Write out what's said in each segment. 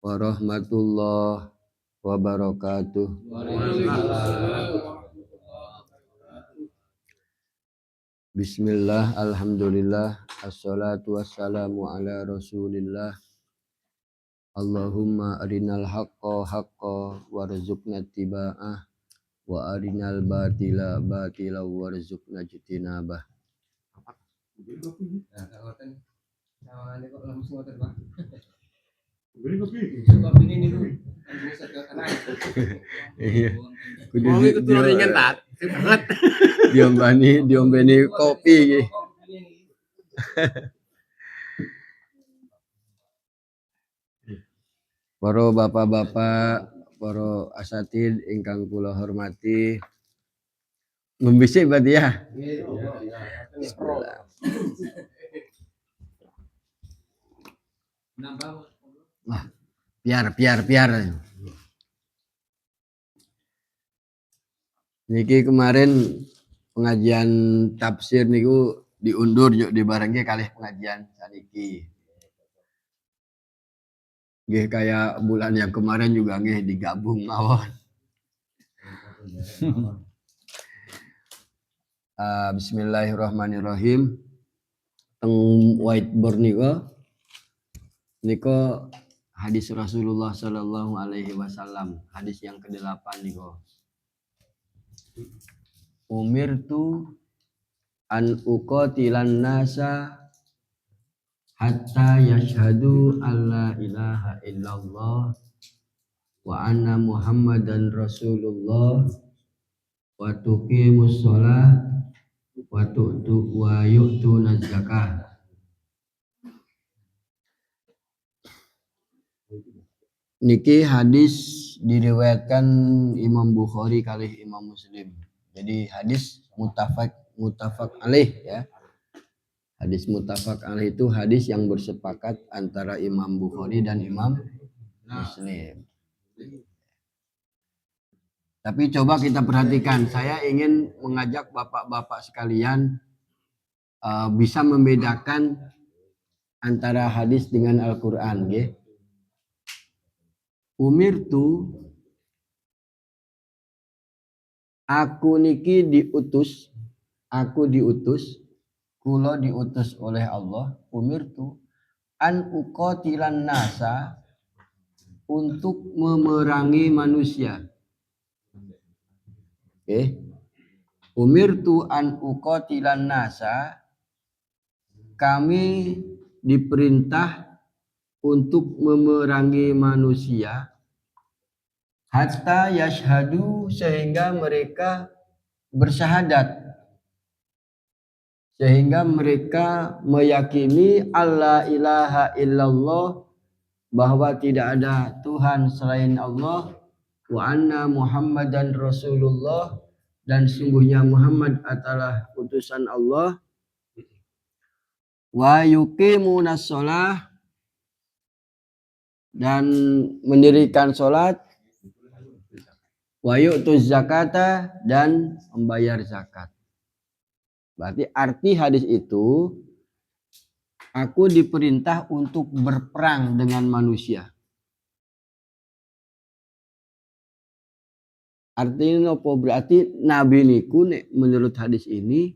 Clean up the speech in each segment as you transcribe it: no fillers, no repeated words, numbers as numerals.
warahmatullahi wabarakatuh. Bismillah, alhamdulillah, assalatu wassalamu ala rasulillah. Allahumma arinal haqqa haqqa warzuqna tiba'ah wa arinal batila batila warzuqna jitinabah. Iya. Diombeni kopi. Para bapak-bapak, para asatid ingkang kula hormati. Membisik berarti ya. Bismillah. Wah, biar. Niki kemarin pengajian tafsir niku diundur yuk dibarengke kalih pengajian saniki. Nggih kayak bulan yang kemarin juga nggih digabung mawon. Bismillahirrahmanirrahim. Teng whiteboard niko hadis Rasulullah sallallahu alaihi wasallam, hadis yang ke-8 niko. Umirtu an uqatilan nasa hatta yashhadu alla ilaha illallah wa anna muhammadan rasulullah wa tuqimus shalah wa yu'tuna zakah. Niki hadis diriwayatkan Imam Bukhari kalih Imam Muslim. Jadi hadis muttafaq alaih ya. Hadis muttafaq alaih itu hadis yang bersepakat antara Imam Bukhari dan Imam Muslim. Tapi coba kita perhatikan, saya ingin mengajak bapak-bapak sekalian bisa membedakan antara hadis dengan Al-Qur'an nggih. Umirtu, aku niki diutus, kula diutus oleh Allah. Umirtu an uqatilan nasa, untuk memerangi manusia. Oke. Umirtu an uqatilan nasa, kami diperintah untuk memerangi manusia hatta yashhadu, sehingga mereka bersyahadat, sehingga mereka meyakini alla ilaha illallah, bahwa tidak ada Tuhan selain Allah, wa anna muhammadan rasulullah, dan sungguhnya Muhammad adalah utusan Allah, wa yuqimunas shalah, dan mendirikan sholat, wa yu'tuz zakata, dan membayar zakat. Berarti arti hadis itu, aku diperintah untuk berperang dengan manusia. Artinya apa? Berarti Nabi niku menurut hadis ini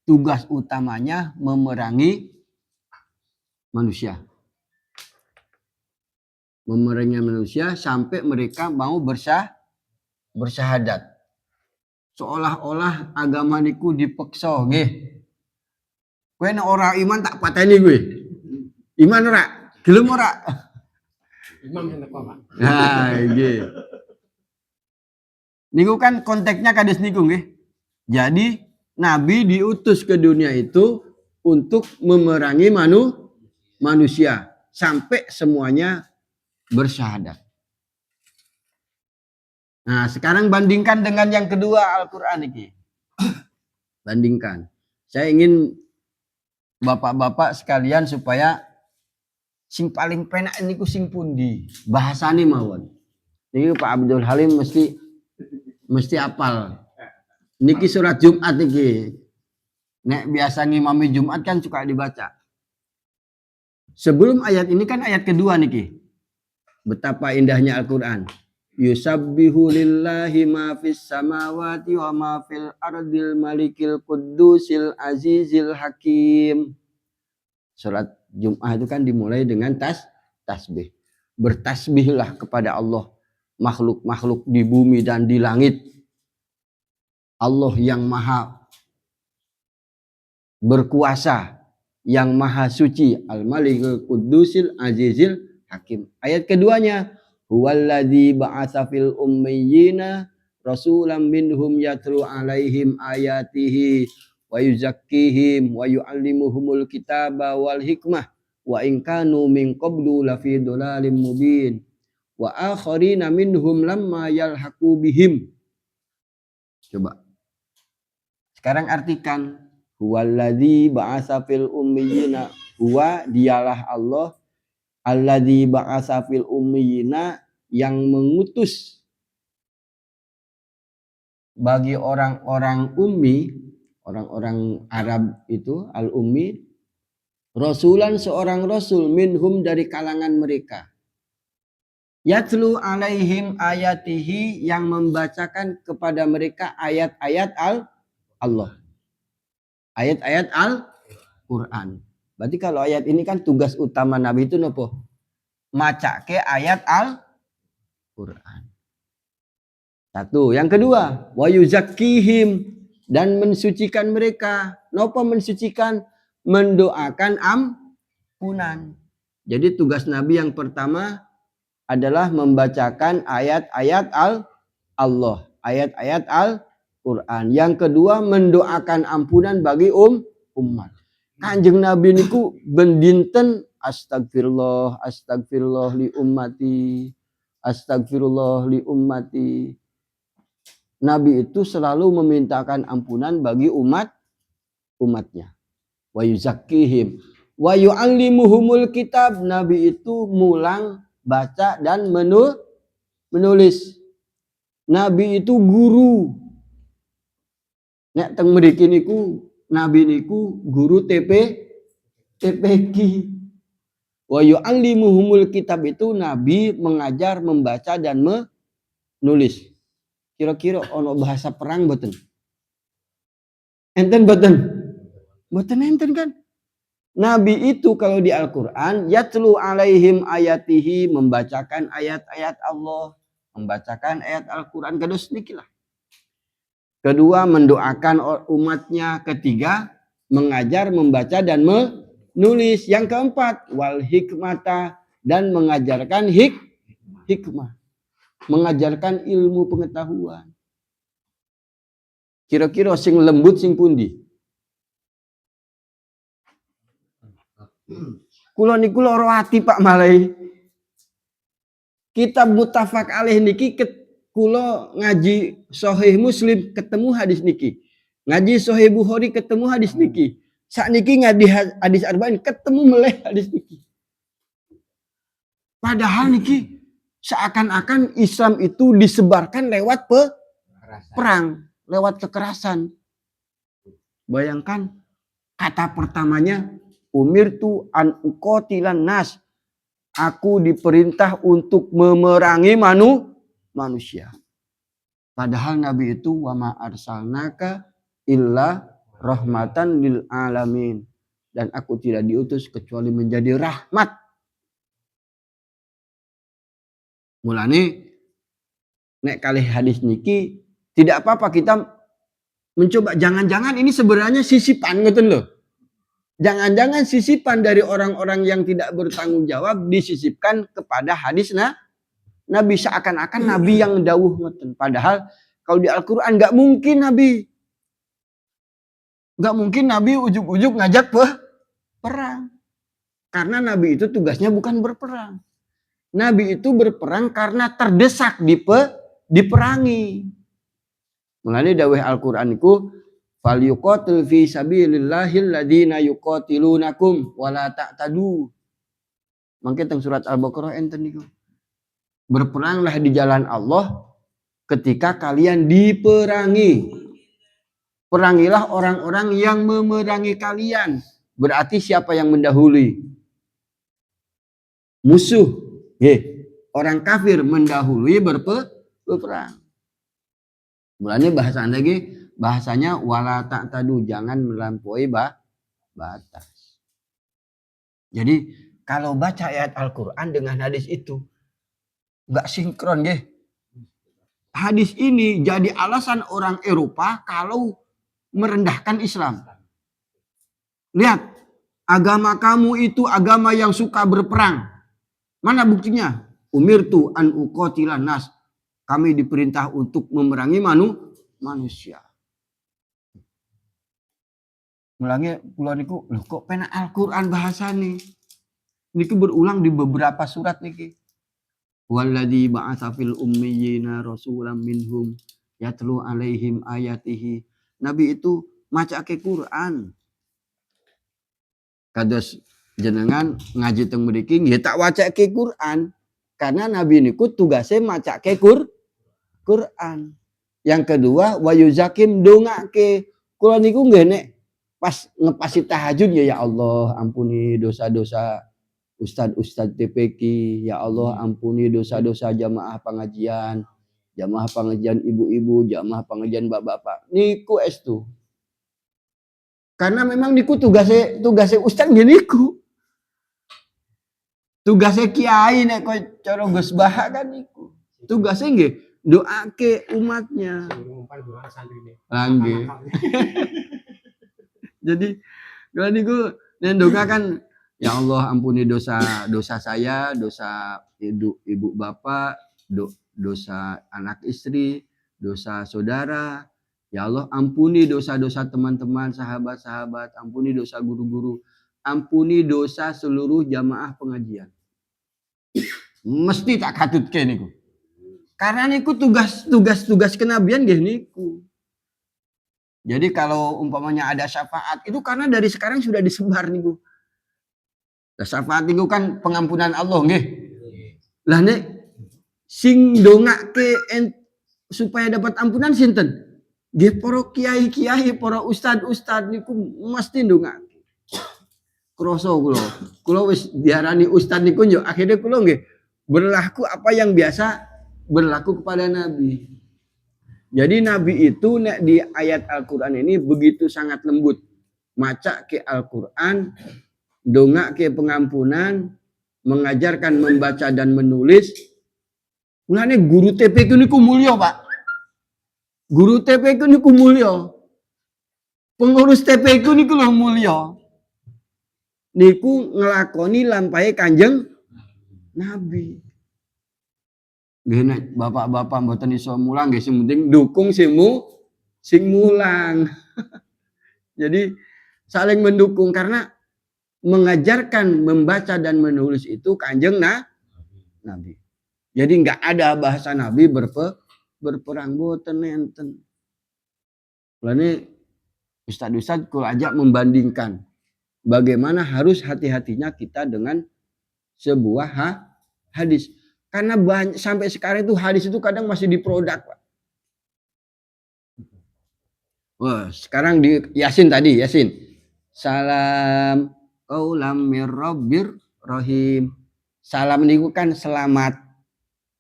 tugas utamanya memerangi manusia. Memerangi manusia sampai mereka mau bersyahadat. Seolah-olah agama niku dipeksa nggih. Kowe nek ora iman tak pateni kowe. Iman ora? Gelem ora? Iman nek apa? Nah, nggih. Niku kan konteksnya kades niku nggih. Jadi Nabi diutus ke dunia itu untuk memerangi manusia sampai semuanya bersyahadat. Nah, sekarang bandingkan dengan yang kedua Al-Qur'an iki. Bandingkan. Saya ingin bapak-bapak sekalian supaya sing paling penak niku sing pundi, bahasane mawon. Niki Pak Abdul Halim mesti hafal. Niki surat Jumat niki. Nek biasa ngimami Jumat kan suka dibaca. Sebelum ayat ini kan ayat kedua niki. Betapa indahnya Al-Quran. Yusabbihu lillahi ma fis samawati wa ma fil ardil malikil qudusil azizil hakim. Surat Jum'ah itu kan dimulai dengan tasbih. Bertasbihlah kepada Allah, makhluk-makhluk di bumi dan di langit. Allah yang maha berkuasa, yang maha suci, al-malikul qudusil azizil hakim. Ayat keduanya, huwallazi ba'atsa fil ummiyina rasulam minhum yatlu alaihim ayatihi wa yuzakkihim wa yu'allimuhumul kitaba wal hikmah wa in kanu min qablu lafi dhalalim mubin wa akharina minhum lamma yalhaqu bihim. Coba sekarang artikan, huwallazi ba'atsa fil ummiyina, huwa dialah Allah, alladzi ba'atsa fil ummiyina, yang mengutus bagi orang-orang ummi, orang-orang Arab itu al-ummi, rasulan, seorang rasul, minhum, dari kalangan mereka, yatlu alaihim ayatihi, yang membacakan kepada mereka ayat-ayat Allah, ayat-ayat Al-Quran. Berarti kalau ayat ini kan tugas utama Nabi itu nopo? Macake ayat Al-Quran. Satu. Yang kedua, wa yuzakkihim, dan mensucikan mereka. Nopo mensucikan? Mendoakan ampunan. Jadi tugas Nabi yang pertama adalah membacakan ayat-ayat Allah, ayat-ayat Al-Quran. Yang kedua, mendoakan ampunan bagi umat. Kanjeng Nabi niku bendinten astagfirullah, astagfirullah li ummati, astagfirullah li ummati. Nabi itu selalu memintakan ampunan bagi umatnya. Wa yuzakkihim wa yu'allimuhumul kitab. Nabi itu mulang, baca, dan menulis. Nabi itu guru. Nek teng mriki niku Nabi niku guru TPQ. Wa yu'allimuhumul kitab itu Nabi mengajar, membaca, dan menulis. Kira-kira ono bahasa perang boten? Enten boten? Boten enten kan? Nabi itu kalau di Al-Quran, yatlu alaihim ayatihi, membacakan ayat-ayat Allah, membacakan ayat Al-Quran, kados niki lah. Kedua, mendoakan umatnya. Ketiga, mengajar, membaca, dan menulis. Yang keempat, wal hikmata, dan mengajarkan hikmah. Mengajarkan ilmu pengetahuan. Kira-kira sing lembut sing pundi? Kula niku loro ati Pak Malai. Kitab muttafaq alaih niki kula ngaji Sahih Muslim ketemu hadis niki. Ngaji Sahih Bukhari ketemu hadis niki. Sakniki ngaji hadis arba'in ketemu meleh hadis niki. Padahal niki seakan-akan Islam itu disebarkan lewat perang, lewat kekerasan. Bayangkan kata pertamanya, umirtu an uqatilan nas. Aku diperintah untuk memerangi manusia. Padahal Nabi itu wa ma arsalnaka illa rahmatan lil alamin. Dan aku tidak diutus kecuali menjadi rahmat. Mulane nek kali hadis niki tidak apa-apa kita mencoba, jangan-jangan ini sebenarnya sisipan ngoten loh. Jangan-jangan sisipan dari orang-orang yang tidak bertanggung jawab disisipkan kepada hadis Nabi, seakan-akan Nabi yang dawuh ngoten. Padahal kalau di Al-Qur'an enggak mungkin Nabi ujug-ujug ngajak perang. Karena Nabi itu tugasnya bukan berperang. Nabi itu berperang karena terdesak diperangi. Mulane dawuh Al-Qur'an iku falyuqatil fi sabilillahil ladzina yuqatilunakum wala ta'tadu. Mangke teng surat Al-Baqarah enten niku. Berperanglah di jalan Allah ketika kalian diperangi. Perangilah orang-orang yang memerangi kalian. Berarti siapa yang mendahului? Musuh. orang kafir mendahului berperang. Mulanya bahasanya wala ta'tadu, jangan melampaui batas. Jadi kalau baca ayat Al-Quran dengan hadis itu nggak sinkron deh. Hadis ini jadi alasan orang Eropa kalau merendahkan Islam. Lihat, agama kamu itu agama yang suka berperang. Mana buktinya? Umirtu an uqatilan nas. Kami diperintah untuk memerangi manusia. Mulanya kula niku, lho kok pena Al-Qur'an bahasane. Niki berulang di beberapa surat niki. Walladzi ba'atsa fil ummiyina rasulan minhum yatlu alaihim ayatihi. Nabi itu macake Quran. Kados jenengan ngaji teng mriki nggih tak wacake Quran. Karena Nabi niku tugasnya macake Quran. Yang kedua wayuzakim dongake. Kula niku nggih nek pas ngepasi tahajud ya Allah ampuni dosa-dosa Ustadz TPQ, ya Allah ampuni dosa-dosa jamaah pengajian ibu-ibu, jamaah pengajian bapak-bapak. Niku estu. Karena memang niku tugasnya Ustadz nggih niku. Tugasnya kiai nek kowe cara Gus Baha kan niku. Tugasnya nggih doake umatnya. Nggih. Jadi kalau niku nek doa kan ya Allah ampuni dosa saya, dosa ibu bapak, dosa anak istri, dosa saudara. Ya Allah ampuni dosa-dosa teman-teman, sahabat-sahabat, ampuni dosa guru-guru, ampuni dosa seluruh jamaah pengajian. Mesti tak katutke niku. Karena niku tugas kenabian nggih niku. Jadi kalau umpamanya ada syafaat itu karena dari sekarang sudah disebar niku. Syafaat niku kan pengampunan Allah nggih. Lah nek sing ndongake supaya dapat ampunan sinten? Nggih para kiai-kiai, para ustad niku mesti ndongake. Kroso kula wis diarani ustad niku yo akhirnya kula nggih berlaku apa yang biasa berlaku kepada Nabi. Jadi Nabi itu nek di ayat Al-Qur'an ini begitu sangat lembut. Maca ke Al-Qur'an, dongak ke pengampunan, mengajarkan membaca dan menulis. Mulane guru TPQ niku mulya, Pak. Guru TPQ niku mulya. Pengurus TPQ niku lho mulya. Niku ngelakoni lampahe Kanjeng Nabi. Nggih nek bapak-bapak mboten iso mulang nggih sing penting dukung sing mulang. Jadi saling mendukung karena mengajarkan membaca dan menulis itu Kanjeng Nabi. Jadi enggak ada bahasa Nabi berperang boten enten. Mulane ustaz-ustaz kula ajak membandingkan bagaimana harus hati-hatinya kita dengan sebuah hadis. Karena sampai sekarang itu hadis itu kadang masih diproduk, Pak. Wah, sekarang di Yasin tadi, Yasin. Salam qaulam mir rabbir rahim. Salam niku kan selamat.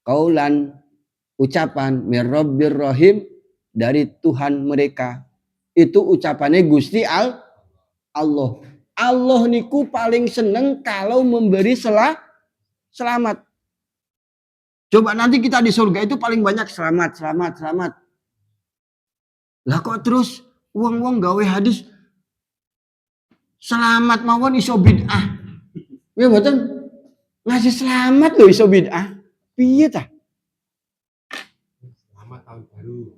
Qaulan ucapan mir rabbir rahim dari Tuhan mereka. Itu ucapannya Gusti Allah. Allah niku paling seneng kalau memberi selamat. Coba nanti kita di surga itu paling banyak selamat. Lah kok terus wong gawe hadis selamat mawon iso bid'ah. Ya mboten ngasih selamat lho iso bid'ah. Piye ta? Selamat tahun baru.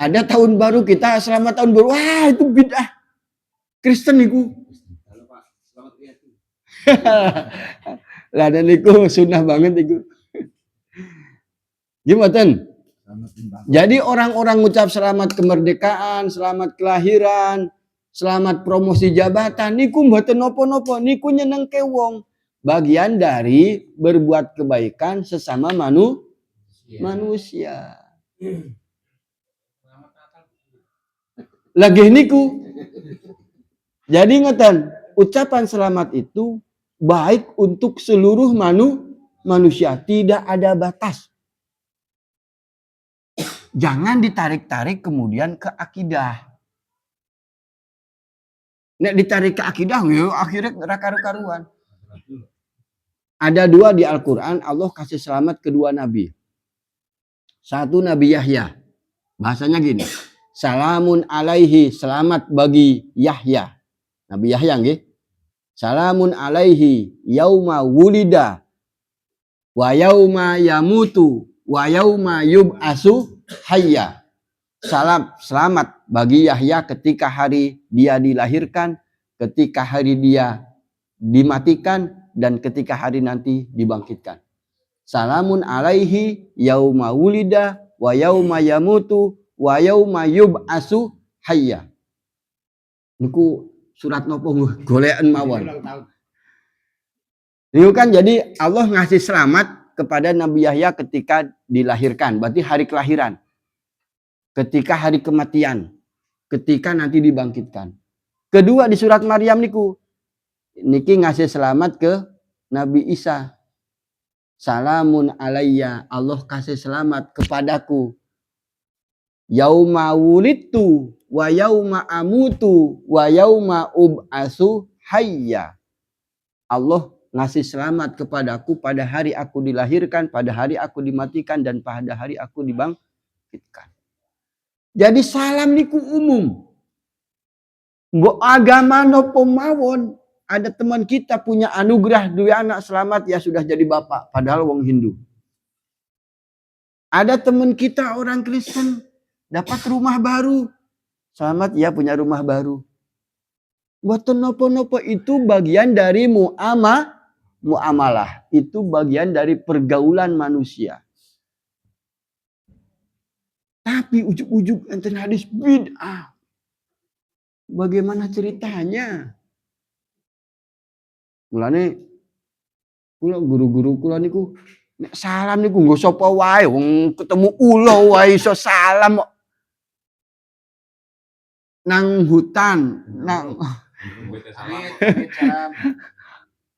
Ada tahun baru kita selamat tahun baru. Wah, itu bid'ah. Kristen niku. Selamat lihat. Lah dan niku sunah banget niku. Gimana? Jadi orang-orang ngucap selamat kemerdekaan, selamat kelahiran, selamat promosi jabatan, niku mboten nopo-nopo, niku nyenengke wong. Bagian dari berbuat kebaikan sesama manusia. Lagi niku. Jadi ngeten, ucapan selamat itu baik untuk seluruh manusia, tidak ada batas. Jangan ditarik-tarik kemudian ke akidah. Nek ditarik ke akidah, akhirnya karu-karuan. Ada dua di Al-Quran, Allah kasih selamat kedua nabi. Satu Nabi Yahya. Bahasanya gini. Salamun alaihi, selamat bagi Yahya. Nabi Yahya nggih. Salamun alaihi yauma wulida wa yauma yamutu wa yauma yub'asu hayya. Selamat bagi Yahya ketika hari dia dilahirkan, ketika hari dia dimatikan, dan ketika hari nanti dibangkitkan. Salamun alaihi yauma wulida wa yauma yamutu wa yauma yub'asu hayya. Niku surat nopo golekan mawon. Niku kan jadi Allah ngasih selamat kepada Nabi Yahya ketika dilahirkan, berarti hari kelahiran. Ketika hari kematian, ketika nanti dibangkitkan. Kedua di surat Maryam niku niki ngasih selamat ke Nabi Isa. Salamun alayya, Allah kasih selamat kepadaku. Yauma wulidtu wa yauma amutu wa yauma ub'asu hayya. Allah ngasih selamat kepadaku pada hari aku dilahirkan, pada hari aku dimatikan, dan pada hari aku dibangkitkan. Jadi salam niku umum. Mbok agama nopo mawon. Ada teman kita punya anugerah dua anak selamat, ya sudah jadi bapak, padahal wong Hindu. Ada teman kita orang Kristen dapat rumah baru, selamat ya punya rumah baru. Mboten nopo-nopo, itu bagian dari muamalah, itu bagian dari pergaulan manusia. Tapi ujuk-ujuk enten hadis bid'ah. Bagaimana ceritanya? Mulane kula guru-guru kula niku nek salam niku nggo sapa wae, wong ketemu ulo wae iso salam kok. Nang hutan, nang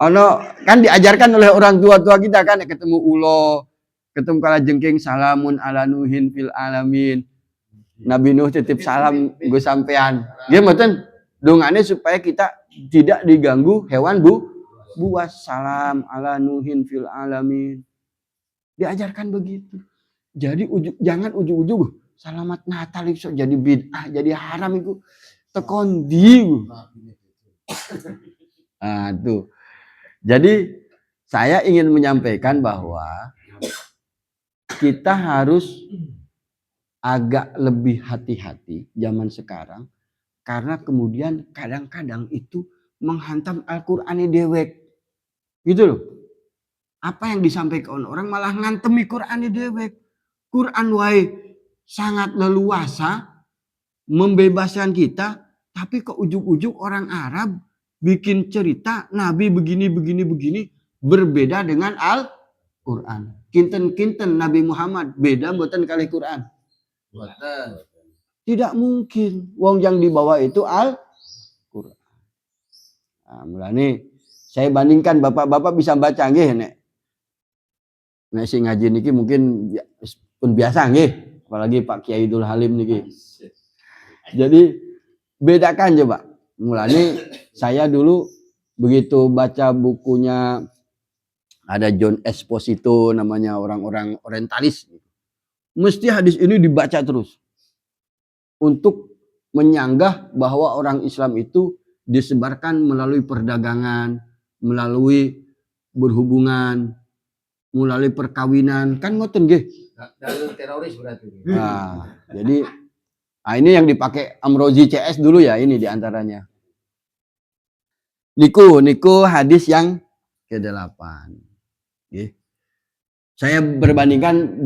ono kan diajarkan oleh orang tua-tua kita kan, ketemu ulo, ketemu kalajengking salamun ala nuhin fil alamin. Nabi Nuh titip salam nggo sampean. Nggih mboten? Dongane supaya kita tidak diganggu hewan buas. Salam ala nuhin fil alamin. Diajarkan begitu. Jadi jangan ujug-ujug selamat Natal itu jadi bid'ah, jadi haram itu tekondi. Nah, tuh. Jadi saya ingin menyampaikan bahwa kita harus agak lebih hati-hati zaman sekarang, karena kemudian kadang-kadang itu menghantam Al-Qur'an dewek. Gitu loh. Apa yang disampaikan orang malah ngantemi Qur'an dewek. Qur'an wae sangat leluasa membebaskan kita, tapi kok ujuk-ujuk orang Arab bikin cerita Nabi begini berbeda dengan Al-Qur'an. Kinten-kinten Nabi Muhammad beda mboten kali Qur'an. Tidak mungkin. Wong yang dibawa itu Al-Qur'an. Nah, mulane saya bandingkan, bapak-bapak bisa baca nggih nek. Nek sing ngaji niki mungkin pun biasa nggih, apalagi Pak Kiai Dul Halim niki. Jadi bedakan coba. Mulane saya dulu begitu baca bukunya ada John Esposito namanya, orang-orang orientalis. Mesti hadis ini dibaca terus. Untuk menyanggah bahwa orang Islam itu disebarkan melalui perdagangan, melalui berhubungan, melalui perkawinan, kan ngoten nggih. Dalil teroris berarti. Nah, jadi ini yang dipakai Amrozi CS dulu ya, ini diantaranya. Niku hadis yang ke-8. Saya berbandingkan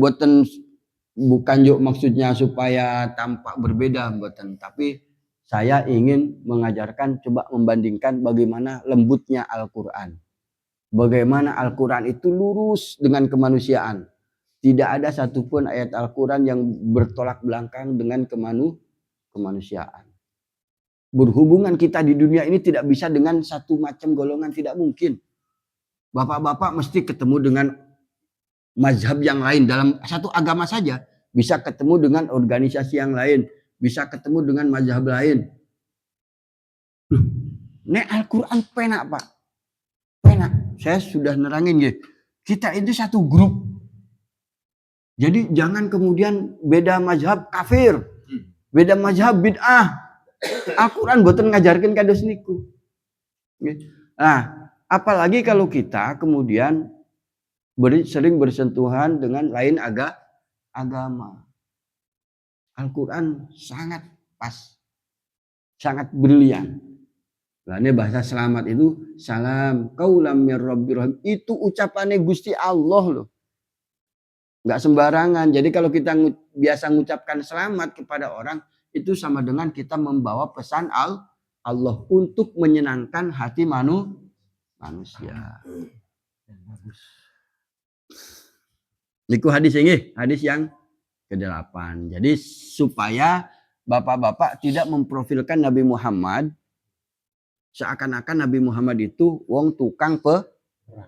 bukan yuk maksudnya supaya tampak berbeda, buatan, tapi saya ingin mengajarkan, coba membandingkan bagaimana lembutnya Al-Qur'an. Bagaimana Al-Qur'an itu lurus dengan kemanusiaan. Tidak ada satupun ayat Al-Qur'an yang bertolak belakang dengan kemanusiaan. Berhubungan kita di dunia ini tidak bisa dengan satu macam golongan, tidak mungkin. Bapak-bapak mesti ketemu dengan mazhab yang lain dalam satu agama saja, bisa ketemu dengan organisasi yang lain, bisa ketemu dengan mazhab lain. Nek Al-Quran penak Pak, penak. Saya sudah nerangin gitu. Kita itu satu grup. Jadi jangan kemudian beda mazhab kafir, beda mazhab bid'ah. Al-Quran boten ngajarkan kados niku. Nah, apalagi kalau kita kemudian sering bersentuhan dengan lain agama. Al-Quran sangat pas, sangat brilian. Nah, ini bahasa selamat itu salam qaulam mir rabbir rahim. Itu ucapannya Gusti Allah loh. Nggak sembarangan. Jadi kalau kita biasa mengucapkan selamat kepada orang, itu sama dengan kita membawa pesan Allah untuk menyenangkan hati manusia. Niku hadis ini, hadis yang ke-8. Jadi supaya bapak-bapak tidak memprofilkan Nabi Muhammad seakan-akan Nabi Muhammad itu wong tukang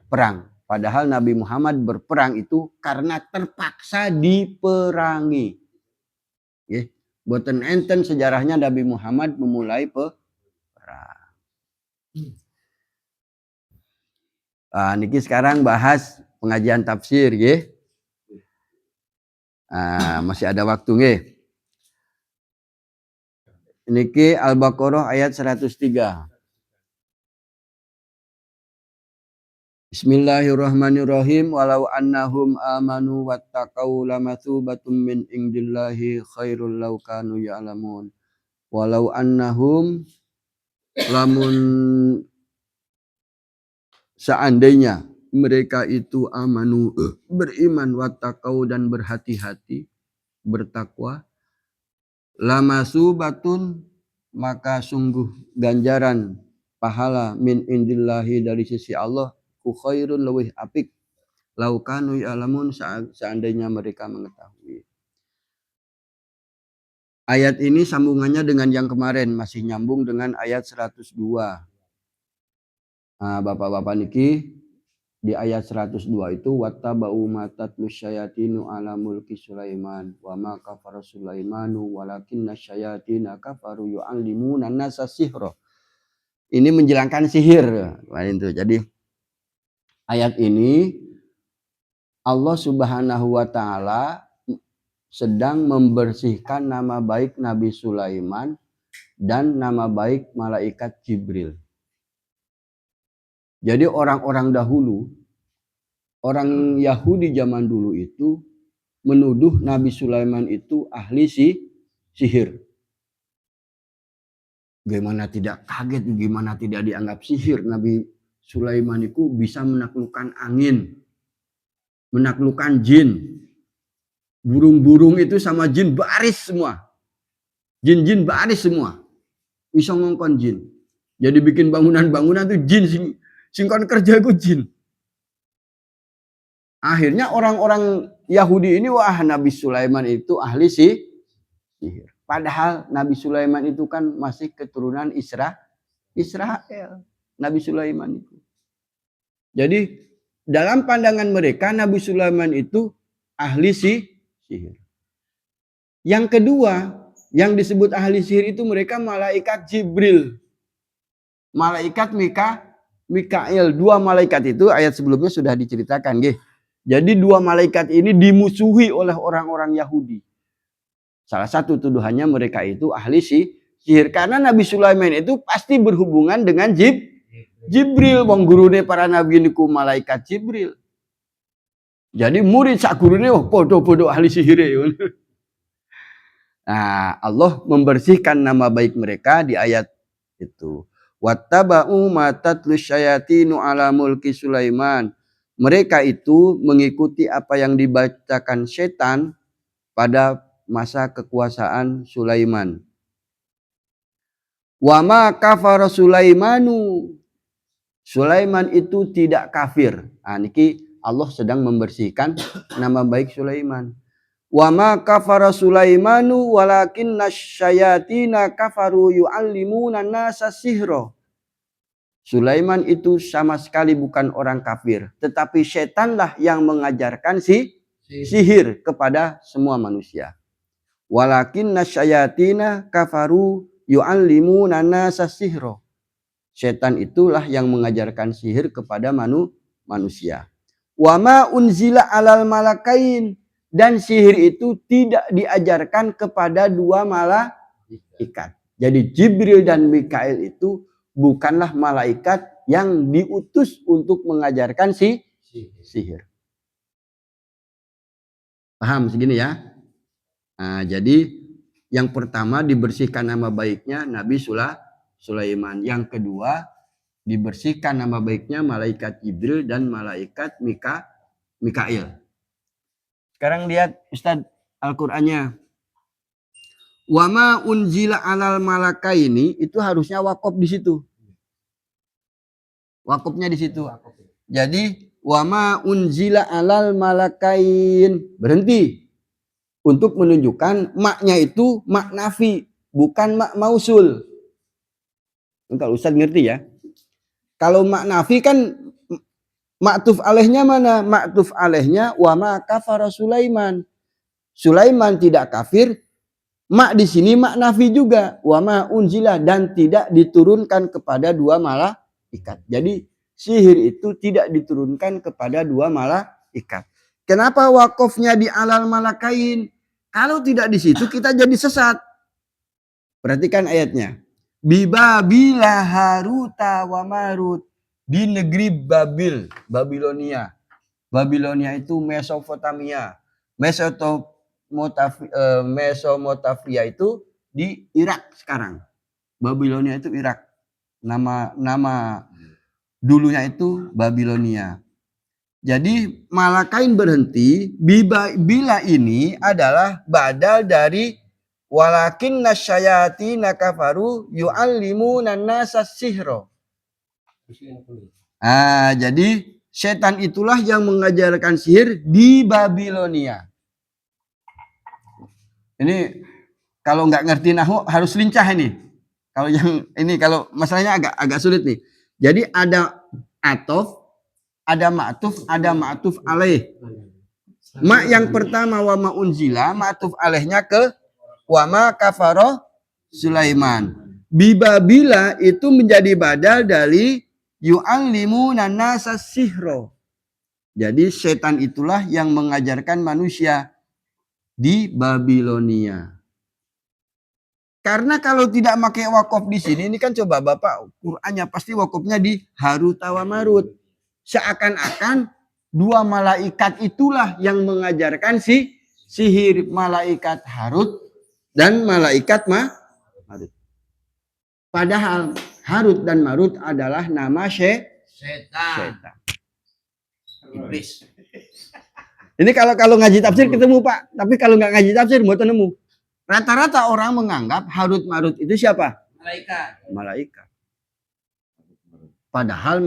perang. Padahal Nabi Muhammad berperang itu karena terpaksa diperangi. Boten enten sejarahnya Nabi Muhammad memulai perang. Niki sekarang bahas pengajian tafsir, ya. Masih ada waktu, nggih. Niki Al-Baqarah ayat 103. Bismillahirrahmanirrahim. Walau annahum amanu wattaqau lamatsubatum min indillahi khairul law kanu ya'lamun. Walau annahum lamun seandainya mereka itu amanu beriman wattaqau dan berhati-hati bertakwa lamatsubatun maka sungguh ganjaran pahala min indillahi dari sisi Allah khairun lawih apik laukanu ya'lamun seandainya mereka mengetahui. Ayat ini sambungannya dengan yang kemarin masih nyambung dengan ayat 102. Bapak-bapak niki di ayat 102 itu wattaba'u matatlus syayatinu ala mulki Sulaiman wa ma kafara Sulaimanu walakinna syayatina kafaru yu'allimuna an-nasa sihra. Ini menjelangkan sihir. Itu. Jadi ayat ini Allah Subhanahu wa taala sedang membersihkan nama baik Nabi Sulaiman dan nama baik malaikat Jibril. Jadi orang-orang dahulu, orang Yahudi zaman dulu itu menuduh Nabi Sulaiman itu ahli sihir. Gimana tidak kaget, gimana tidak dianggap sihir. Nabi Sulaiman itu bisa menaklukkan angin, menaklukkan jin. Burung-burung itu sama jin baris semua. Jin-jin baris semua. Bisa ngongkon jin. Jadi bikin bangunan-bangunan itu jin singkon kerja itu jin. Akhirnya orang-orang Yahudi ini wah Nabi Sulaiman itu ahli sihir. Padahal Nabi Sulaiman itu kan masih keturunan Israel. Nabi Sulaiman itu. Jadi dalam pandangan mereka Nabi Sulaiman itu ahli sihir. Yang kedua, yang disebut ahli sihir itu mereka malaikat Jibril. Malaikat Mikail. Dua malaikat itu ayat sebelumnya sudah diceritakan. Jadi dua malaikat ini dimusuhi oleh orang-orang Yahudi. Salah satu tuduhannya mereka itu ahli sihir. Karena Nabi Sulaiman itu pasti berhubungan dengan Jibril. Wong gurune para nabi niku malaikat Jibril. Jadi murid sak gurune podo-podo ahli sihir. Nah, Allah membersihkan nama baik mereka di ayat itu. Wattaba'u ma tatlus syayatinu ala mulki Sulaiman. Mereka itu mengikuti apa yang dibacakan setan pada masa kekuasaan Sulaiman. Wa ma kafara Sulaimanu. Sulaiman itu tidak kafir. Niki Allah sedang membersihkan nama baik Sulaiman. Wa ma kafara Sulaimanu walakinna syayatina kafaru yu'allimuna nasa sihra. Sulaiman itu sama sekali bukan orang kafir, tetapi setanlah yang mengajarkan sihir kepada semua manusia. Walakinna syayatina kafaru yu'allimuna nasa sihro. Setan itulah yang mengajarkan sihir kepada manusia. Wama unzila alal malakain. Dan sihir itu tidak diajarkan kepada dua malaikat. Jadi Jibril dan Mikail itu bukanlah malaikat yang diutus untuk mengajarkan sihir. Paham segini ya? Nah, jadi yang pertama dibersihkan nama baiknya Nabi Sulaiman. Yang kedua dibersihkan nama baiknya malaikat Jibril dan malaikat Mikail. Sekarang lihat Ustadz Al-Qur'annya. Wama unzila alal malakaini itu harusnya wakaf di situ. Wakafnya di situ. Jadi wama unzila alal malakain berhenti untuk menunjukkan maknya itu mak nafi, bukan mak mausul. Kalau Ustaz ngerti ya. Kalau mak nafi kan maktuf alaihnya mana? Maktuf alaihnya wama kafara Sulaiman. Sulaiman tidak kafir. Mak di sini mak nafi juga, wama unzila, dan tidak diturunkan kepada dua malaikat. Jadi sihir itu tidak diturunkan kepada dua malaikat. Kenapa wakofnya di alal malakain? Kalau tidak di situ kita jadi sesat. Perhatikan ayatnya. Bibabila haruta wa marut, di negeri Babil, Babilonia. Babilonia itu Mesopotamia. Mesopotamia itu di Irak sekarang. Babilonia itu Irak. Nama dulunya itu Babilonia. Jadi malakain berhenti. Bila ini adalah badal dari walakin nasyayatina kafaru yu'allimuna nasa sihro. Jadi setan itulah yang mengajarkan sihir di Babilonia. Ini kalau nggak ngerti nahu harus lincah ini. Kalau yang ini kalau masalahnya agak sulit nih. Jadi ada atof, ada ma'tuf alaih. Ma yang pertama wa ma unzila, ma'tuf alaihnya ke wa ma kafara Sulaiman. Bibabila itu menjadi badal dari yu'allimuna nasa sihro. Jadi setan itulah yang mengajarkan manusia di Babilonia. Karena kalau tidak pakai wakaf di sini, ini kan coba Bapak Qur'annya pasti wakafnya di Harut wa Marut. Seakan-akan dua malaikat itulah yang mengajarkan sihir, malaikat Harut dan malaikat Marut. Padahal Harut dan Marut adalah nama setan. Iblis. Ini kalau ngaji tafsir ketemu Pak, tapi kalau nggak ngaji tafsir mau nemu. Rata-rata orang menganggap Harut Marut itu siapa? Malaikat. Padahal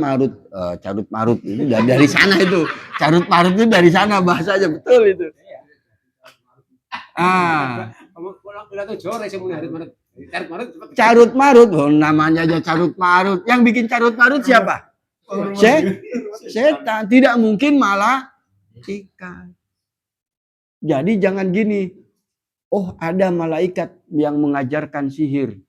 Carut Marut itu dari sana itu. Carut Marut itu dari sana bahasanya betul itu. Carut Marut, namanya aja Carut Marut. Yang bikin Carut Marut siapa? Setan. Tidak mungkin malah ikan. Jadi jangan gini. Oh, ada malaikat yang mengajarkan sihir,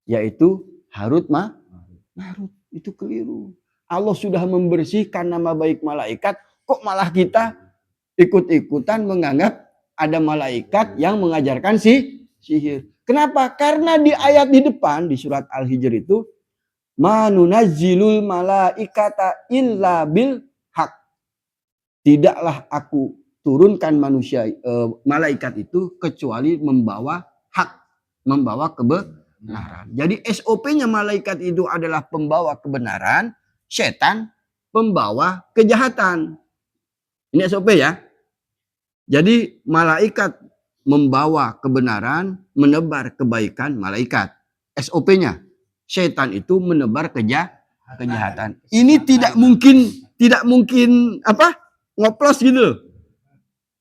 yaitu Harut Marut. Itu keliru. Allah sudah membersihkan nama baik malaikat, kok malah kita ikut-ikutan menganggap ada malaikat yang mengajarkan sihir. Kenapa? Karena di ayat di depan di surat Al-Hijr itu manunazzilul malaikata illa bil haq. Tidaklah aku turunkan malaikat itu kecuali membawa hak, membawa kebenaran. Jadi SOP-nya malaikat itu adalah pembawa kebenaran, setan pembawa kejahatan. Ini SOP ya. Jadi malaikat membawa kebenaran, menebar kebaikan malaikat. SOP-nya. Setan itu menebar kejahatan. Ini tidak mungkin ngoplos gitu.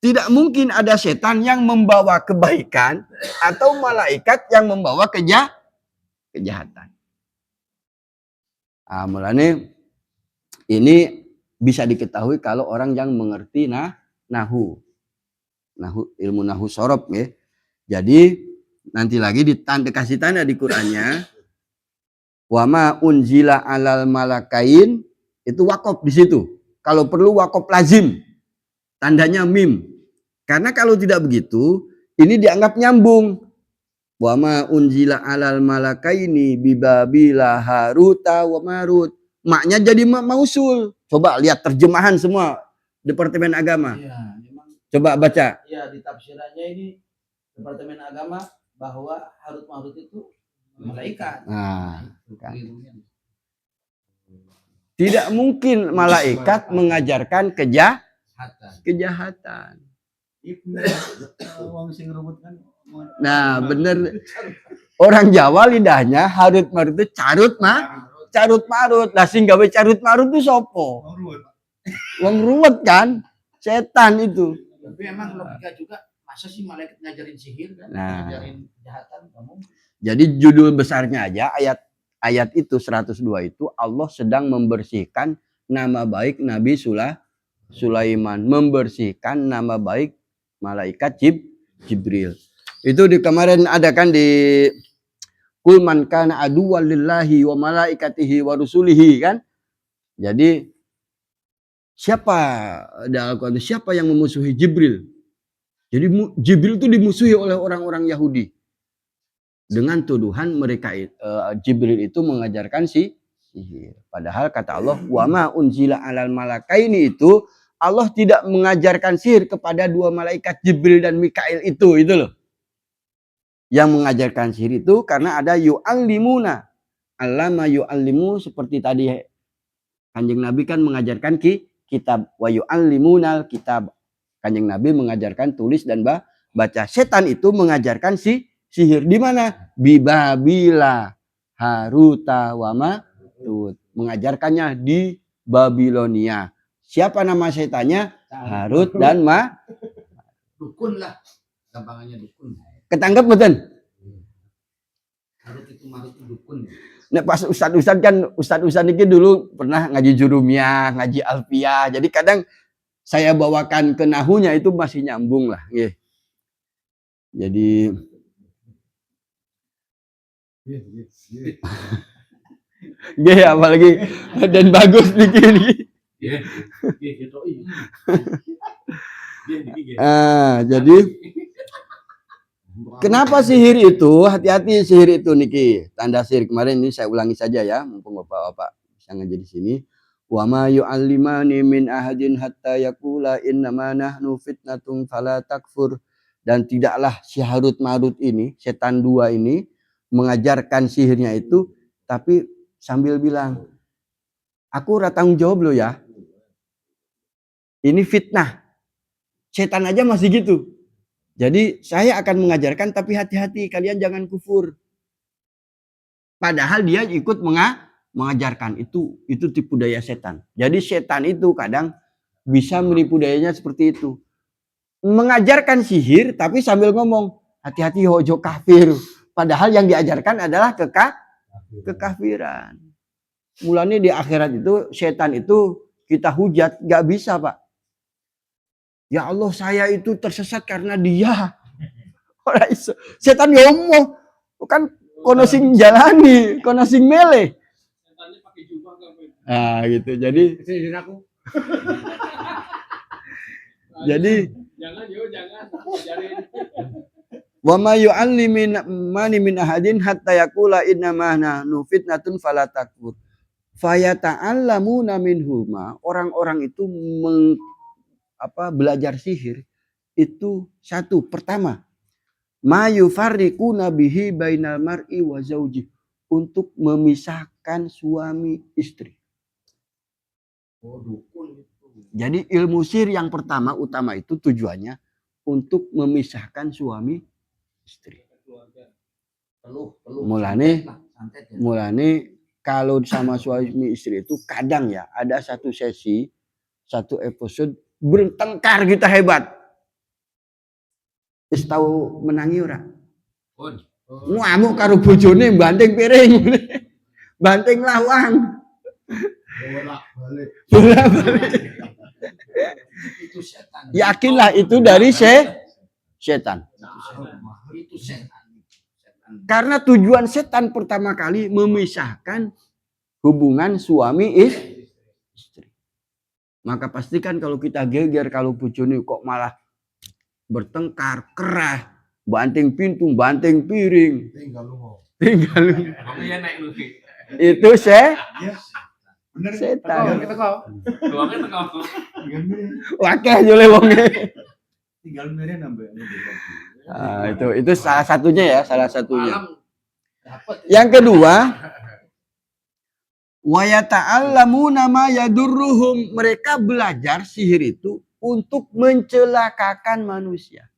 Tidak mungkin ada setan yang membawa kebaikan atau malaikat yang membawa kejahatan. Mulane ini bisa diketahui kalau orang yang mengerti nahu ilmu nahu sorob ya. Jadi nanti lagi kasih tanda di Qur'annya wama unzila alal malakain itu wakaf di situ. Kalau perlu wakaf lazim. Tandanya mim. Karena kalau tidak begitu ini dianggap nyambung. Wama unzila alal malakaini bibabila haruta wa marut. Maknya jadi mausul. Coba lihat terjemahan semua Departemen Agama. Ya, coba baca. Ya, di tafsirannya ini Departemen Agama bahwa Harut Marut itu malaikat. Nah, kan. Tidak mungkin malaikat mengajarkan kejahatan. Nah, bener. Orang Jawa lidahnya Harut Marut itu carut marut. Lah sing gawe carut marut itu sopo? Wong ruwet kan? Setan itu. Tapi emang logika juga, masa sih malaikat ngajarin sihir kan? Ngajarin kejahatan kamu. Jadi judul besarnya aja ayat itu 102 itu Allah sedang membersihkan nama baik Nabi Sulaiman, membersihkan nama baik malaikat Jibril. Itu di kemarin ada kan di Qul man kana aduwwan lillahi wa malaikatihi wa rusulihi kan. Jadi siapa yang memusuhi Jibril? Jadi Jibril itu dimusuhi oleh orang-orang Yahudi. Dengan tuduhan mereka Jibril itu mengajarkan sihir. Padahal kata Allah, wa ma unzila alal malakaini itu Allah tidak mengajarkan sihir kepada dua malaikat Jibril dan Mikail itu loh. Yang mengajarkan sihir itu karena ada yu'allimuna. Allama yu'allimu seperti tadi Kanjeng Nabi kan mengajarkan kitab wa yu'allimunal kitab. Kanjeng Nabi mengajarkan tulis dan baca. Setan itu mengajarkan sihir di mana? Bibabila haruta wa marut. Mengajarkannya di Babilonia. Siapa nama setannya? Harut dan Dukun lah. Gampangannya dukun. Ketangkep betul? Harut itu marut itu dukun. Nah pas ustad-ustad kan, ustad-ustad ini dulu pernah ngaji jurumiyah, ngaji alfiyah. Jadi kadang saya bawakan ke nahunya itu masih nyambung lah. Yeah. Jadi apalagi dan bagus bikin. Jadi kenapa sihir itu? Hati-hati sihir itu niki. Tanda sihir kemarin ini saya ulangi saja ya, mumpung Bapak-bapak bisa ngaji di sini. Wa ma yu'allimani min ahadin hatta yaqula innama nahnu fitnatun fala takfur. Dan tidaklah si Harut Marut ini, setan dua ini mengajarkan sihirnya itu, tapi sambil bilang, aku tanggung jawab lo ya. Ini fitnah. Setan aja masih gitu. Jadi saya akan mengajarkan tapi hati-hati kalian jangan kufur. Padahal dia ikut mengajarkan itu tipu daya setan. Jadi setan itu kadang bisa menipu dayanya seperti itu. Mengajarkan sihir tapi sambil ngomong hati-hati hojo kafir. Padahal yang diajarkan adalah kekafiran. Mulanya di akhirat itu setan itu kita hujat gak bisa Pak. Ya Allah saya itu tersesat karena dia. Setan ngomong kan kono sing jalani, kono sing mele. Setannya pakai jubah kan. Gitu. Jadi jadi jangan ajarin. Wa ma yu'allimani min ahadin hatta yaqula innama nahnu fitnatun fala takfur. Fayata'allamuna minhuma. Orang-orang itu belajar sihir itu satu. Pertama, ma yufarriquna bihi bainal mar'i wa zauji, untuk memisahkan suami istri. Jadi ilmu sihir yang utama itu tujuannya untuk memisahkan suami istri. Mulane kalau sama suami istri itu kadang ya ada satu sesi, satu episode bertengkar kita hebat. Wis tahu menangi ora? Ngamuk karo bojone banting piring. Banting lawang. Bolak-balik. Itu setan. Yakinlah itu dari setan. Itu setan. Karena tujuan setan pertama kali memisahkan hubungan suami istri. Maka pastikan kalau kita geger, kalau bojone kok malah bertengkar, kerah, banting pintu, banting piring, Tinggal lu. Kamu ya naik lu. itu Iya. Bener. setan. Tuangnya tengah. Wakeh jole wonge. Tinggal mere nambah. Nah, itu salah satunya ya, salah satunya. Malam dapat. Yang kedua, wa yata'allamuna ma yadurruhum. Mereka belajar sihir itu untuk mencelakakan manusia.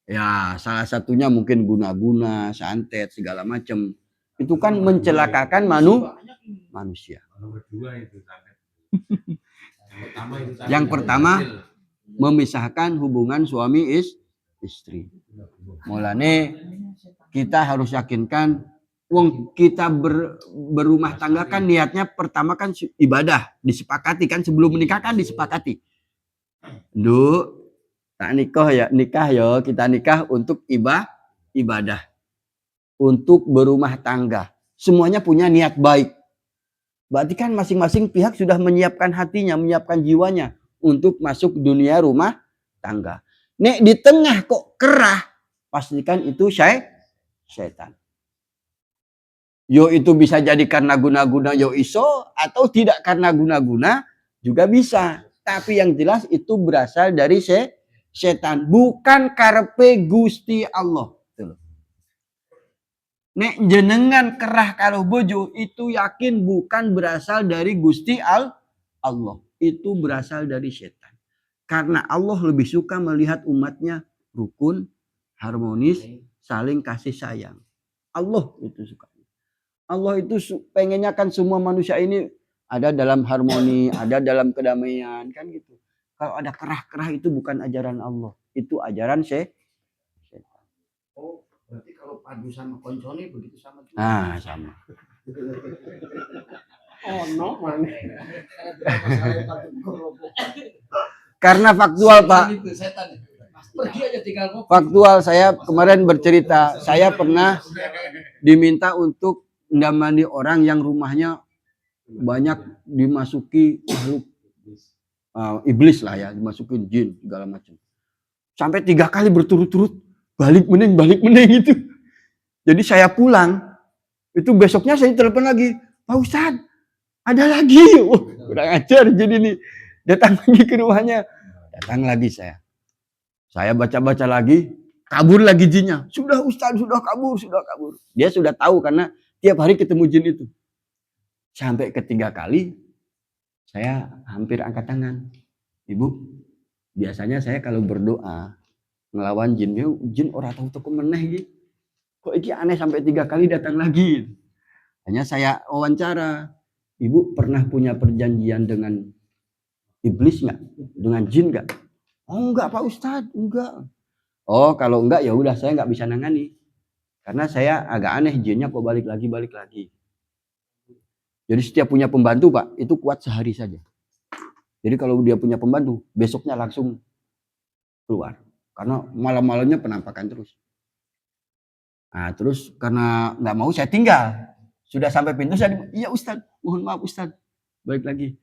Ya, salah satunya mungkin guna-guna, santet, segala macam. Itu kan mencelakakan manusia. Nomor 2 itu santet. Yang pertama, memisahkan hubungan suami istri. Mulane kita harus yakinkan wong kita berumah tangga kan niatnya pertama kan ibadah, disepakati kan sebelum menikah kan disepakati. Duh, tak nikah ya kita nikah untuk ibadah. Untuk berumah tangga. Semuanya punya niat baik. Berarti kan masing-masing pihak sudah menyiapkan hatinya, menyiapkan jiwanya untuk masuk dunia rumah tangga. Nek di tengah kok kerah, pastikan itu setan. Yo itu bisa jadi karena guna-guna yo iso, atau tidak karena guna-guna juga bisa. Tapi yang jelas itu berasal dari setan, bukan karepe Gusti Allah. Nek jenengan kerah karo bojo itu yakin bukan berasal dari Gusti Allah. Itu berasal dari setan. Karena Allah lebih suka melihat umatnya rukun, harmonis, saling kasih sayang. Allah itu suka. Allah itu pengennya kan semua manusia ini ada dalam harmoni, ada dalam kedamaian, kan gitu. Kalau ada kerah-kerah itu bukan ajaran Allah, itu ajaran setan. Oh, berarti kalau padu sama koncone begitu sama juga. Nah, sama. Oh, no, mana? Karena faktual, Pak. Itu setan. Pergi aja tinggal ngopi. Faktual, saya kemarin bercerita, saya pernah diminta untuk mendamani orang yang rumahnya banyak dimasuki makhluk iblis lah ya, dimasukin jin segala macam. Sampai 3 kali berturut-turut balik mening itu. Jadi saya pulang, itu besoknya saya telepon lagi, Pak Ustadz, ada lagi. Oh, kurang ajar jadi nih. Datang lagi ke rumahnya, datang lagi saya. Saya baca-baca lagi, kabur lagi jinnya. Sudah Ustadz, sudah kabur. Dia sudah tahu karena tiap hari ketemu jin itu. Sampai ke 3 kali, saya hampir angkat tangan. Ibu, biasanya saya kalau berdoa, ngelawan jin orang tahu toko meneh gitu. Kok ini aneh sampai 3 kali datang lagi. Hanya saya wawancara, Ibu pernah punya perjanjian dengan iblis nggak? Dengan jin nggak? Oh enggak Pak Ustadz, enggak. Oh kalau enggak ya udah saya nggak bisa nangani. Karena saya agak aneh jinnya kok balik lagi. Jadi setiap punya pembantu Pak, itu kuat sehari saja. Jadi kalau dia punya pembantu, besoknya langsung keluar. Karena malam-malamnya penampakan terus. Nah terus karena nggak mau saya tinggal. Sudah sampai pintu saya, iya Ustadz, mohon maaf Ustadz. Balik lagi.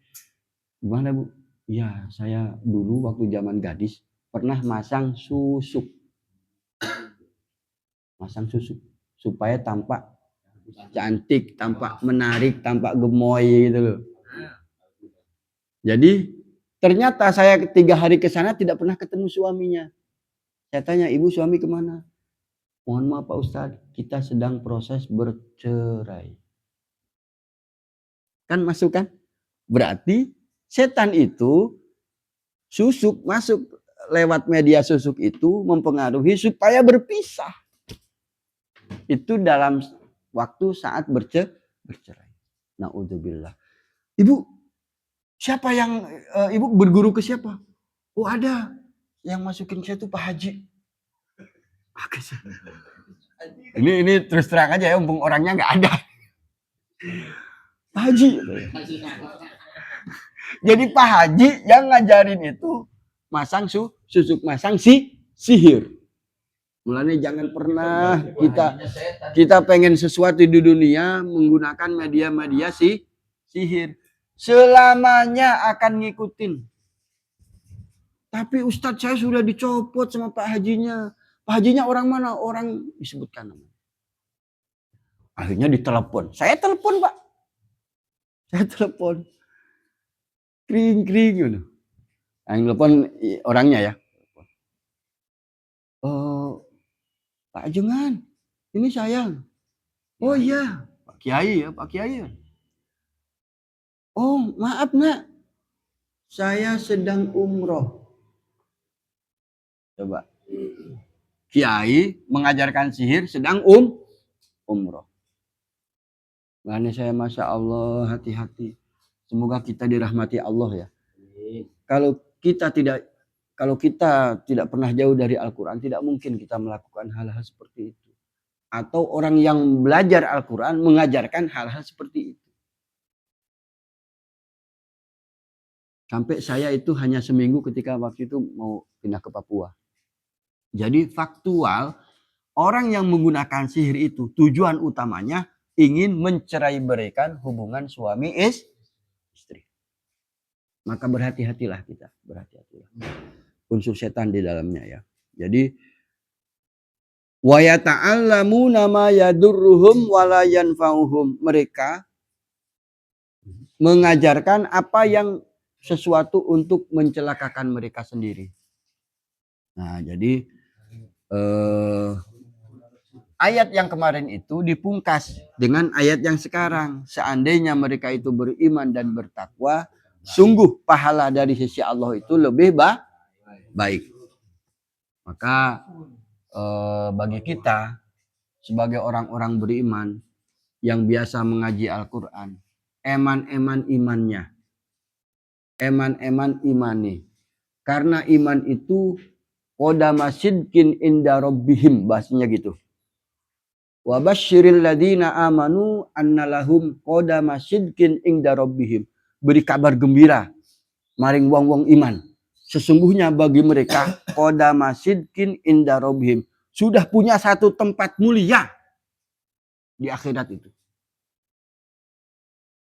Gimana Bu? Iya saya dulu waktu zaman gadis pernah masang susuk. Supaya tampak cantik, tampak menarik, tampak gemoy gitu loh. Jadi ternyata saya 3 hari ke sana tidak pernah ketemu suaminya. Saya tanya, Ibu suami kemana? Mohon maaf Pak Ustadz, kita sedang proses bercerai. Kan masuk kan? Berarti setan itu susuk masuk lewat media susuk itu mempengaruhi supaya berpisah. Itu dalam waktu saat bercerai. Naudzubillah. Ibu, siapa yang Ibu berguru ke siapa? Oh ada. Yang masukin saya itu Pak Haji. Ini terus terang aja ya, umpung orangnya nggak ada. Pak Haji. Jadi Pak Haji yang ngajarin itu masang susuk masang sihir. Mulanya jangan pernah kita pengen sesuatu di dunia menggunakan media-media sihir. Selamanya akan ngikutin. Tapi Ustadz saya sudah dicopot sama Pak Hajinya. Pak Hajinya orang mana? Orang disebutkan namanya. Akhirnya ditelepon. Saya telepon Pak. Saya telepon. Kring gitu. Yang telepon orangnya ya. Oh, Pak Jungan, ini saya. Oh iya, Pak Kiai ya, Pak Kiai. Oh maaf nak, saya sedang umroh. Coba, Kiai mengajarkan sihir sedang umroh. Makanya saya Masya Allah hati-hati. Semoga kita dirahmati Allah ya. Kalau kita tidak pernah jauh dari Al-Quran, tidak mungkin kita melakukan hal-hal seperti itu. Atau orang yang belajar Al-Quran mengajarkan hal-hal seperti itu. Sampai saya itu hanya seminggu ketika waktu itu mau pindah ke Papua. Jadi faktual, orang yang menggunakan sihir itu tujuan utamanya ingin mencerai-beraikan hubungan suami istri. Maka berhati-hatilah kita, berhati-hatilah. Unsur setan di dalamnya ya. Jadi wa yata'allamuna ma yadurruhum wa la yanfa'uhum. Mereka mengajarkan apa yang sesuatu untuk mencelakakan mereka sendiri. Nah, jadi ayat yang kemarin itu dipungkas dengan ayat yang sekarang. Seandainya mereka itu beriman dan bertakwa, sungguh pahala dari sisi Allah itu lebih baik. Maka bagi kita sebagai orang-orang beriman yang biasa mengaji Al-Quran, eman-eman imannya, eman-eman imani. Karena iman itu qodama sidqin inda rabbihim, bahasanya gitu. Wa basyiril ladina amanu annalahum qodama sidqin inda rabbihim. Beri kabar gembira maring wong-wong iman. Sesungguhnya bagi mereka qodama sidqin inda rabbihim, sudah punya satu tempat mulia di akhirat itu.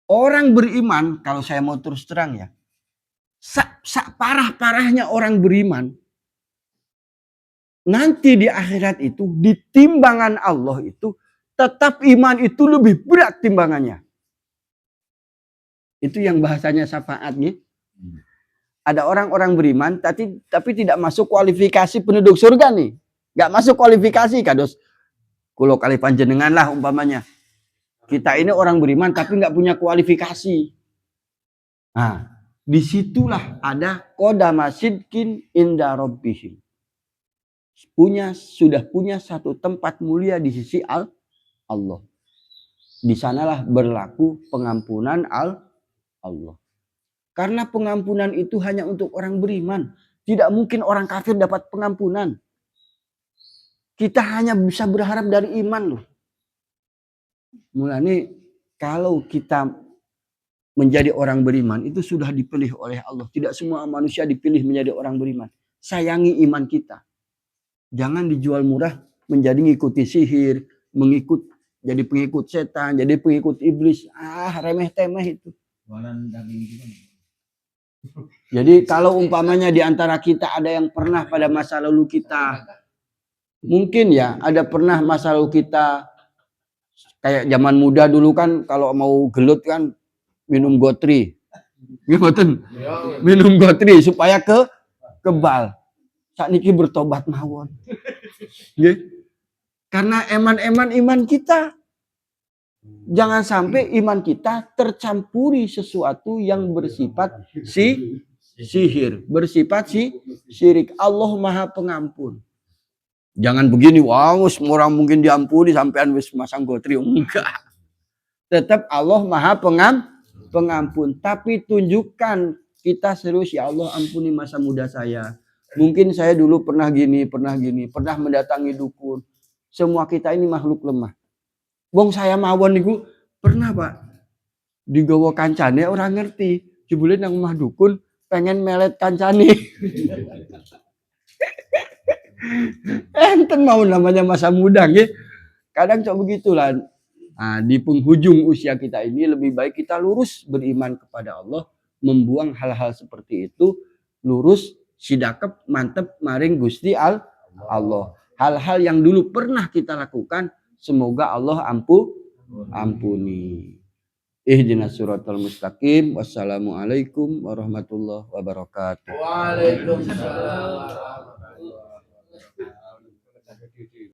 Orang beriman, kalau saya mau terus terang ya, parah-parahnya orang beriman, nanti di akhirat itu, di timbangan Allah itu, tetap iman itu lebih berat timbangannya. Itu yang bahasanya syafaat nih. Ada orang-orang beriman, tapi tidak masuk kualifikasi penduduk surga nih. Gak masuk kualifikasi, kados. Kulo kali panjenengan lah umpamanya. Kita ini orang beriman, tapi gak punya kualifikasi. Nah, disitulah ada qodama sidqin inda rabbihim. Sudah punya satu tempat mulia di sisi Allah. Di sanalah berlaku pengampunan Allah. Karena pengampunan itu hanya untuk orang beriman. Tidak mungkin orang kafir dapat pengampunan. Kita hanya bisa berharap dari iman loh. Mulanya kalau kita menjadi orang beriman itu sudah dipilih oleh Allah. Tidak semua manusia dipilih menjadi orang beriman. Sayangi iman kita. Jangan dijual murah menjadi ngikuti sihir, jadi pengikut setan, jadi pengikut iblis. Remeh-temeh itu. Jadi kalau umpamanya di antara kita ada yang pernah pada masa lalu kita, mungkin ya ada pernah masa lalu kita, kayak zaman muda dulu kan kalau mau gelut kan minum gotri. Minum gotri supaya kebal. Saat niki bertobat mawon. Karena eman-eman iman kita. Jangan sampai iman kita tercampuri sesuatu yang bersifat sihir. Bersifat syirik. Allah Maha Pengampun. Jangan begini, wow, semua orang mungkin diampuni sampean wis masang gotri. Enggak. Tetap Allah Maha Pengampun. Tapi tunjukkan kita serius, ya Allah ampuni masa muda saya. Mungkin saya dulu pernah gini, pernah mendatangi dukun. Semua kita ini makhluk lemah. Wong saya mawon niku Pernah Pak, digawa kancane orang ngerti. Jebule nang omah dukun pengen melet kancane. Enten mau namanya masa muda nggih. Kadang cok begitulah. Nah, di penghujung usia kita ini lebih baik kita lurus beriman kepada Allah, membuang hal-hal seperti itu, lurus sidakep mantep maring Gusti Allah. Hal-hal yang dulu pernah kita lakukan, semoga Allah ampuni. Ihdinas siratal mustaqim. Wassalamualaikum warahmatullahi wabarakatuh. Waalaikumsalam.